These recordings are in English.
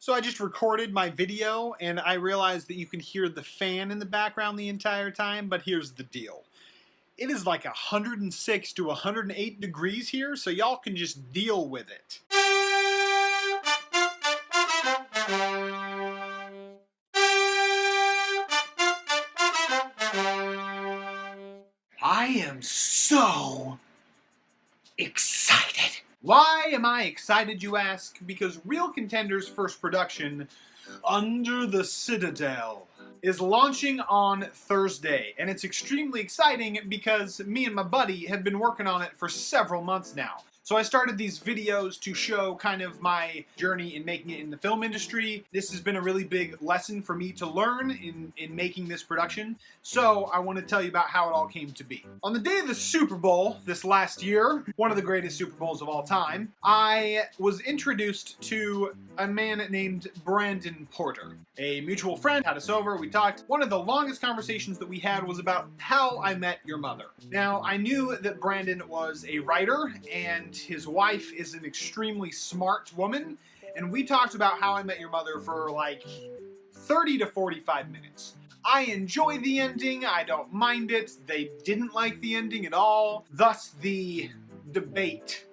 So I just recorded my video and I realized that you can hear the fan in the background the entire time, but here's the deal. It is like 106 to 108 degrees here, so y'all can just deal with it. I am so excited. Why am I excited, you ask? Because Real Contender's first production, Under the Citadel, is launching on Thursday, and it's extremely exciting because me and my buddy have been working on it for several months now. So I started these videos to show kind of my journey in making it in the film industry. This has been a really big lesson for me to learn in making this production. So I want to tell you about how it all came to be. On the day of the Super Bowl this last year, one of the greatest Super Bowls of all time, I was introduced to a man named Brandon Porter. A mutual friend had us over, we talked. One of the longest conversations that we had was about how I met your mother. Now, I knew that Brandon was a writer and his wife is an extremely smart woman, and we talked about how I met your mother for like 30 to 45 minutes. I enjoy the ending, I don't mind it, they didn't like the ending at all, thus the debate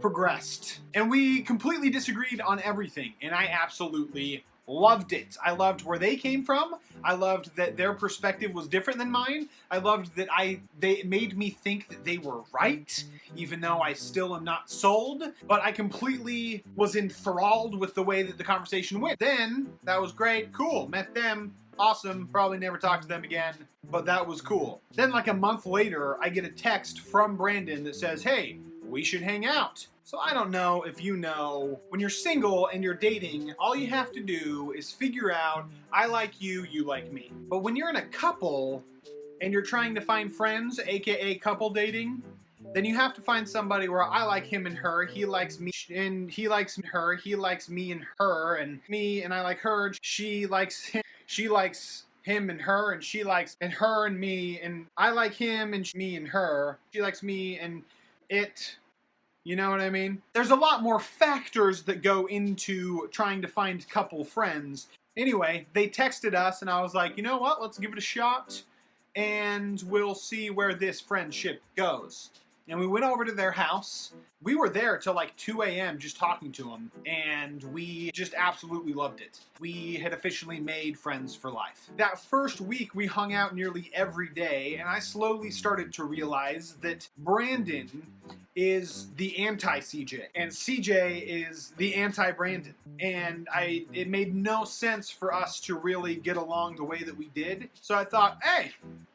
progressed. And we completely disagreed on everything, and I absolutely loved it. I loved where they came from. I loved that their perspective was different than mine. I loved that they made me think that they were right, even though I still am not sold. But I completely was enthralled with the way that the conversation went. Then, that was great, cool, met them, awesome, probably never talk to them again, but that was cool. Then like a month later, I get a text from Brandon that says, hey, we should hang out. So I don't know if you know, when you're single and you're dating, all you have to do is figure out, I like you, you like me. But when you're in a couple and you're trying to find friends, aka couple dating, then you have to find somebody where I like him and her, he likes me and he likes her, he likes me and her, and me and I like her, she likes him, she likes him and her, and she likes and her and me, and I like him and me and her, she likes me and it. You know what I mean? There's a lot more factors that go into trying to find couple friends. Anyway, they texted us and I was like, you know what? Let's give it a shot and we'll see where this friendship goes. And we went over to their house. We were there till like 2 a.m. just talking to them, and we just absolutely loved it. We had officially made friends for life. That first week, we hung out nearly every day, and I slowly started to realize that Brandon is the anti-CJ, and CJ is the anti-Brandon. And it made no sense for us to really get along the way that we did. So I thought, hey,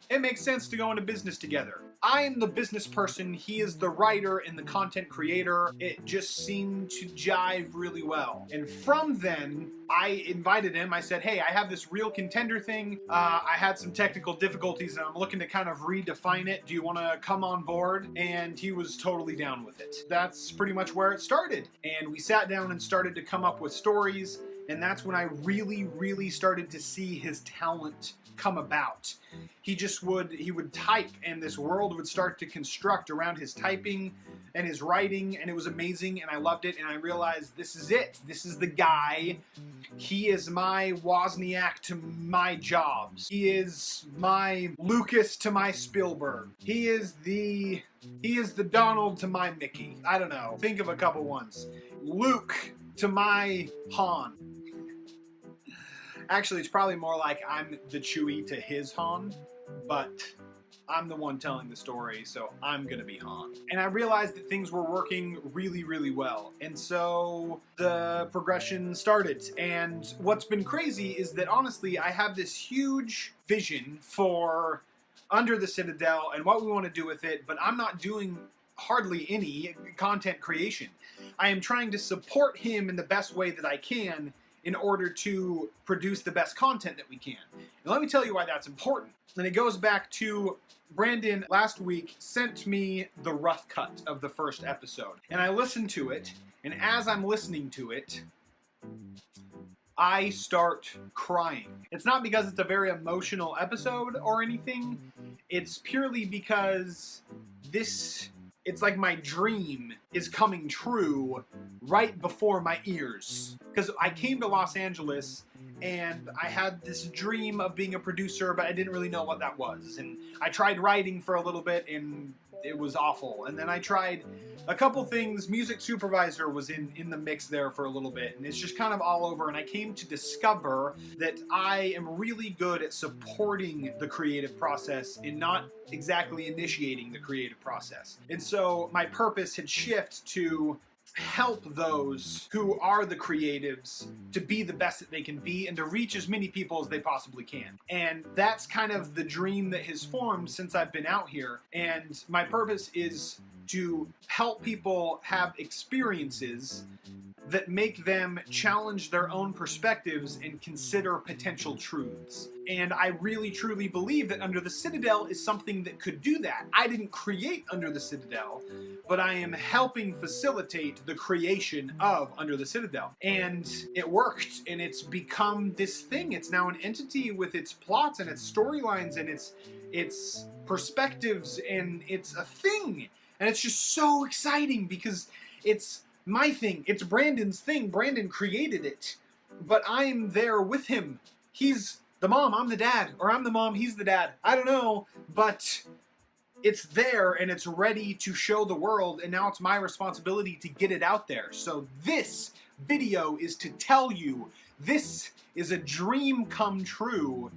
it makes sense to go into business together. I am the business person, he is the writer and the content creator. It just seemed to jive really well. And from then, I invited him. I said, hey, I have this Real Contender thing. I had some technical difficulties and I'm looking to kind of redefine it. Do you want to come on board? And he was totally down with it. That's pretty much where it started. And we sat down and started to come up with stories. And that's when I really started to see his talent come about. He would type and this world would start to construct around his typing and his writing, and it was amazing and I loved it, and I realized this is it. This is the guy. He is my Wozniak to my Jobs. He is my Lucas to my Spielberg. He is the Donald to my Mickey. I don't know. Think of a couple ones. Luke to my Han. Actually, it's probably more like I'm the Chewie to his Han, but I'm the one telling the story, so I'm gonna be Han. And I realized that things were working really well, and so the progression started. And what's been crazy is that honestly, I have this huge vision for Under the Citadel and what we want to do with it, but I'm not doing hardly any content creation. I am trying to support him in the best way that I can in order to produce the best content that we can. And let me tell you why that's important. And it goes back to Brandon last week sent me the rough cut of the first episode. And I listened to it, and as I'm listening to it, I start crying. It's not because it's a very emotional episode or anything. It's purely because this it's like my dream is coming true right before my ears. Because I came to Los Angeles and I had this dream of being a producer, but I didn't really know what that was. And I tried writing for a little bit and it was awful. And then I tried a couple things. Music supervisor was in the mix there for a little bit, and it's just kind of all over. And I came to discover that I am really good at supporting the creative process and not exactly initiating the creative process. And so my purpose had shifted to help those who are the creatives to be the best that they can be and to reach as many people as they possibly can. And that's kind of the dream that has formed since I've been out here. And my purpose is to help people have experiences that make them challenge their own perspectives and consider potential truths. And I really truly believe that Under the Citadel is something that could do that. I didn't create Under the Citadel, but I am helping facilitate the creation of Under the Citadel. And it worked, and it's become this thing. It's now an entity with its plots and its storylines and its perspectives, and it's a thing. And it's just so exciting because it's my thing. It's Brandon's thing. Brandon created it, but I'm there with him. He's the mom, I'm the dad, or I'm the mom, he's the dad. I don't know, but it's there and it's ready to show the world, and now it's my responsibility to get it out there. So this video is to tell you this is a dream come true,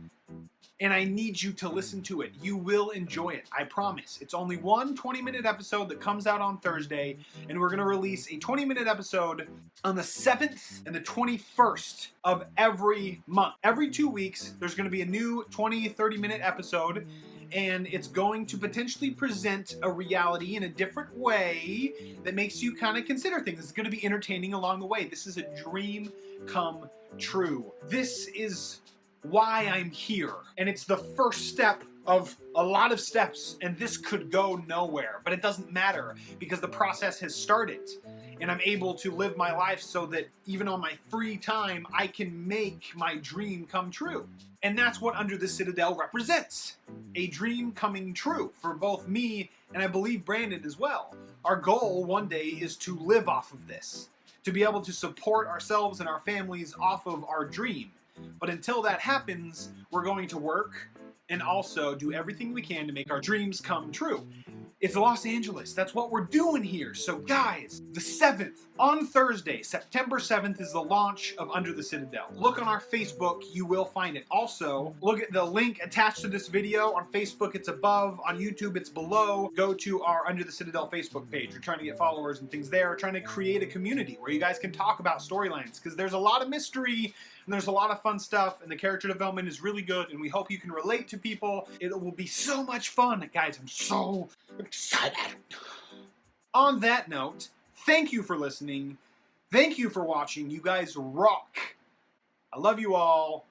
and I need you to listen to it. You will enjoy it, I promise. It's only one 20-minute episode that comes out on Thursday, and we're gonna release a 20-minute episode on the 7th and the 21st of every month. Every 2 weeks, there's gonna be a new 20, 30-minute episode, and it's going to potentially present a reality in a different way that makes you kind of consider things. It's gonna be entertaining along the way. This is a dream come true. This is why I'm here, and it's the first step of a lot of steps, and this could go nowhere, but it doesn't matter because the process has started, and I'm able to live my life so that even on my free time I can make my dream come true. And that's what Under the Citadel represents, a dream coming true for both me and I believe Brandon as well. Our goal one day is to live off of this, to be able to support ourselves and our families off of our dream. But until that happens, we're going to work and also do everything we can to make our dreams come true. It's Los Angeles. That's what we're doing here. So guys, the 7th, on Thursday, September 7th is the launch of Under the Citadel. Look on our Facebook, you will find it. Also, look at the link attached to this video. On Facebook, it's above. On YouTube, it's below. Go to our Under the Citadel Facebook page. We're trying to get followers and things there. We're trying to create a community where you guys can talk about storylines, because there's a lot of mystery and there's a lot of fun stuff, and the character development is really good, and we hope you can relate to people. It will be so much fun. Guys, I'm so excited. On that note, thank you for listening. Thank you for watching. You guys rock. I love you all.